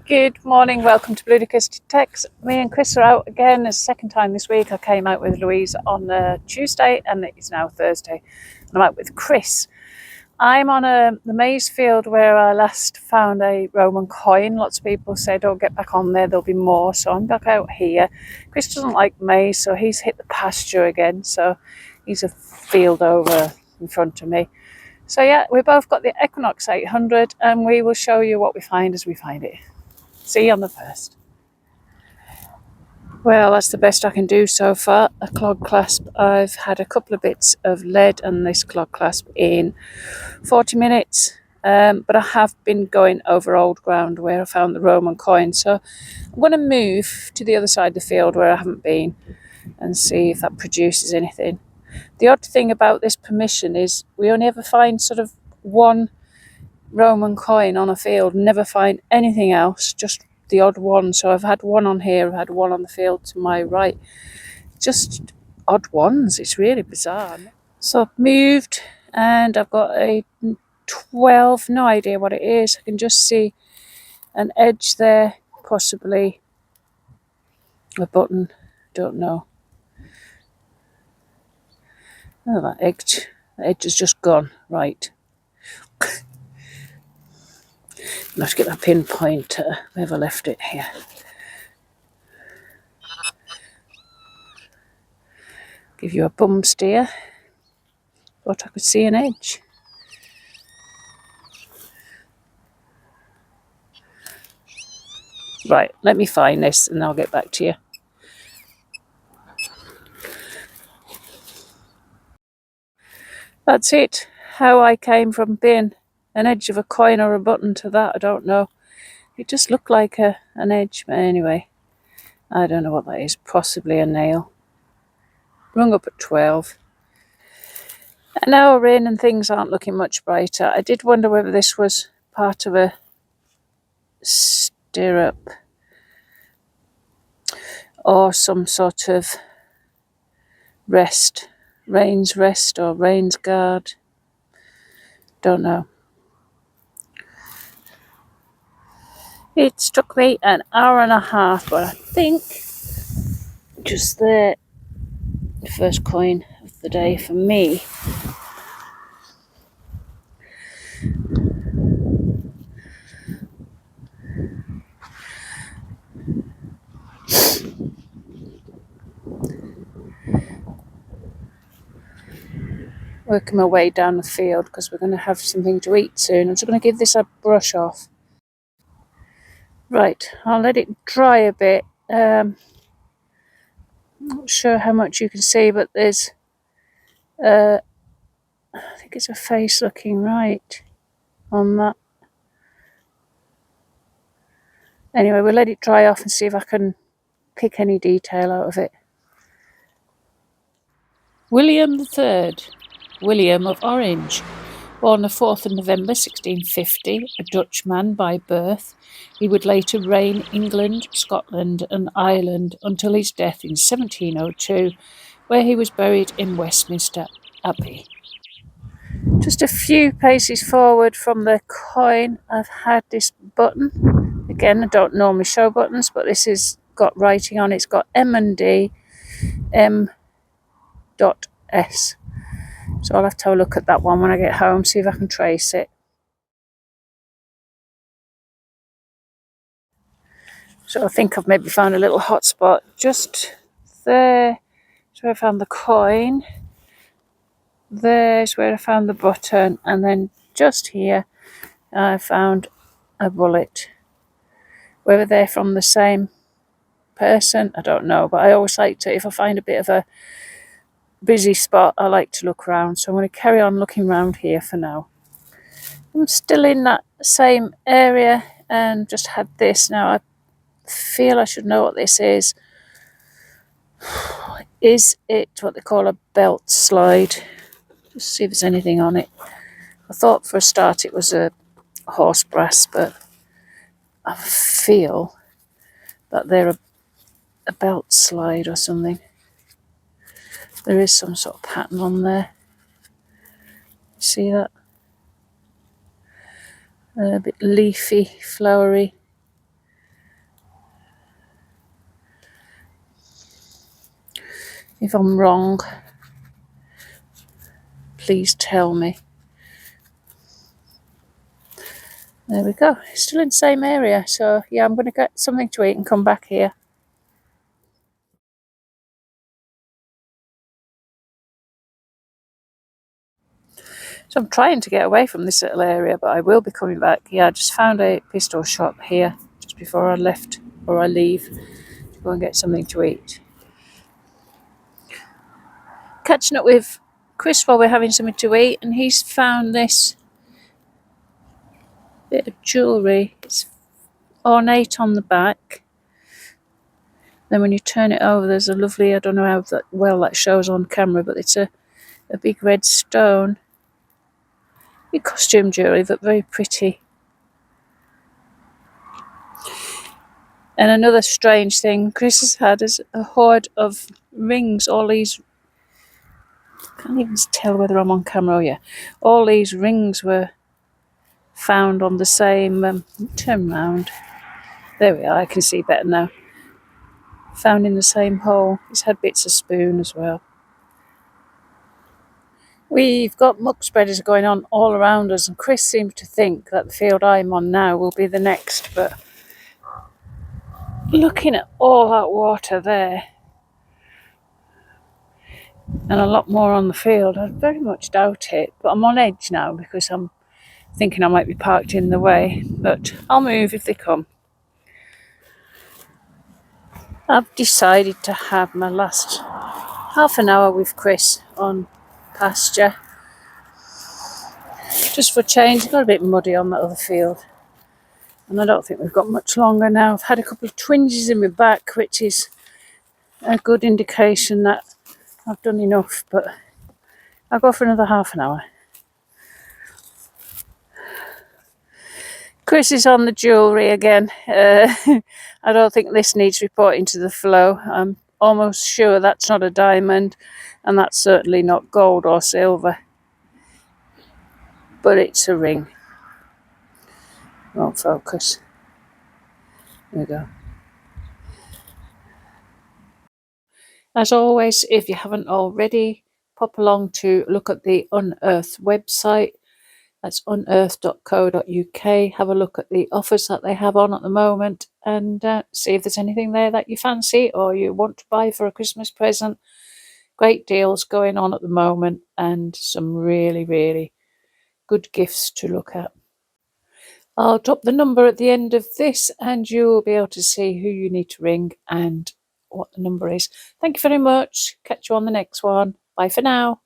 Good morning, welcome to Bludicas Text. Me and Chris are out again. It's the second time this week. I came out with Louise on Tuesday and it's now Thursday. And I'm out with Chris. I'm on the maize field where I last found a Roman coin. Lots of people say don't get back on there, there'll be more. So I'm back out here. Chris doesn't like maize, so he's hit the pasture again. So he's a field over in front of me. So yeah, we both got the Equinox 800 and we will show you what we find as we find it. See you on the first. Well, that's the best I can do so far. A clog clasp. I've had a couple of bits of lead and this clog clasp in 40 minutes. But I have been going over old ground where I found the Roman coin. So I'm going to move to the other side of the field where I haven't been and see if that produces anything. The odd thing about this permission is we only ever find sort of one Roman coin on a field, never find anything else, just the odd one. So I've had one on here, I've had one on the field to my right, just odd ones. It's really bizarre. So I've moved and I've got a 12, no idea what it is. I can just see an edge there, possibly a button, don't know. Oh, that edge is just gone, right. I'll have to get my pinpoint, where have I left it here? Give you a bum steer. Thought I could see an edge. Right, let me find this and I'll get back to you. That's it. How I came from being an edge of a coin or a button to that, I don't know. It just looked like an edge, but anyway, I don't know what that is. Possibly a nail. Rung up at 12. An hour in and things aren't looking much brighter. I did wonder whether this was part of a stirrup or some sort of rest, rain's rest or rain's guard. Don't know. It took me an hour and a half, but I think just there, the first coin of the day for me. Working my way down the field because we're going to have something to eat soon. I'm just going to give this a brush off. Right, I'll let it dry a bit. Not sure how much you can see, but there's I think it's a face looking right on that. Anyway, we'll let it dry off and see if I can pick any detail out of it. William III, William of Orange, born the 4th of November 1650, a Dutchman by birth. He would later reign England, Scotland and Ireland until his death in 1702, where he was buried in Westminster Abbey. Just a few paces forward from the coin, I've had this button. Again, I don't normally show buttons, but this has got writing on it. It's got M&D, M.S. So I'll have to have a look at that one when I get home, see if I can trace it. So I think I've maybe found a little hot spot just there. That's where I found the coin. There's where I found the button, and then just here I found a bullet. Whether they're from the same person, I don't know, but I always like to, if I find a bit of a busy spot, I like to look around. So I'm going to carry on looking around here for now. I'm still in that same area and just had this. Now I feel I should know what this is. Is it what they call a belt slide? Just see if there's anything on it. I thought for a start it was a horse brass, but I feel that they're a belt slide or something. There is some sort of pattern on there. See that? A bit leafy, flowery. If I'm wrong, please tell me. There we go. Still in the same area. So yeah, I'm going to get something to eat and come back here. So I'm trying to get away from this little area, but I will be coming back. Yeah, I just found a pistol shop here just before I left, or I leave, to go and get something to eat. Catching up with Chris while we're having something to eat, and he's found this bit of jewellery. It's ornate on the back. Then when you turn it over, there's a lovely, I don't know how well that shows on camera, but it's a big red stone. Costume jewellery, but very pretty. And another strange thing Chris has had is a hoard of rings. All these, can't even tell whether I'm on camera. Oh yeah, all these rings were found on the same. Turn round. There we are. I can see better now. Found in the same hole. He's had bits of spoon as well. We've got muck spreaders going on all around us, and Chris seems to think that the field I'm on now will be the next, but looking at all that water there and a lot more on the field, I very much doubt it. But I'm on edge now because I'm thinking I might be parked in the way, but I'll move if they come. I've decided to have my last half an hour with Chris on pasture. Just for change. It got a bit muddy on that other field, and I don't think we've got much longer now. I've had a couple of twinges in my back, which is a good indication that I've done enough, but I'll go for another half an hour. Chris is on the jewellery again. I don't think this needs reporting to the flow. I'm almost sure that's not a diamond, and that's certainly not gold or silver, but it's a ring. Won't focus. There we go. As always, if you haven't already, pop along to look at the Unearth website. That's unearth.co.uk. Have a look at the offers that they have on at the moment, and see if there's anything there that you fancy or you want to buy for a Christmas present. Great deals going on at the moment, and some really, really good gifts to look at. I'll drop the number at the end of this, and you'll be able to see who you need to ring and what the number is. Thank you very much. Catch you on the next one. Bye for now.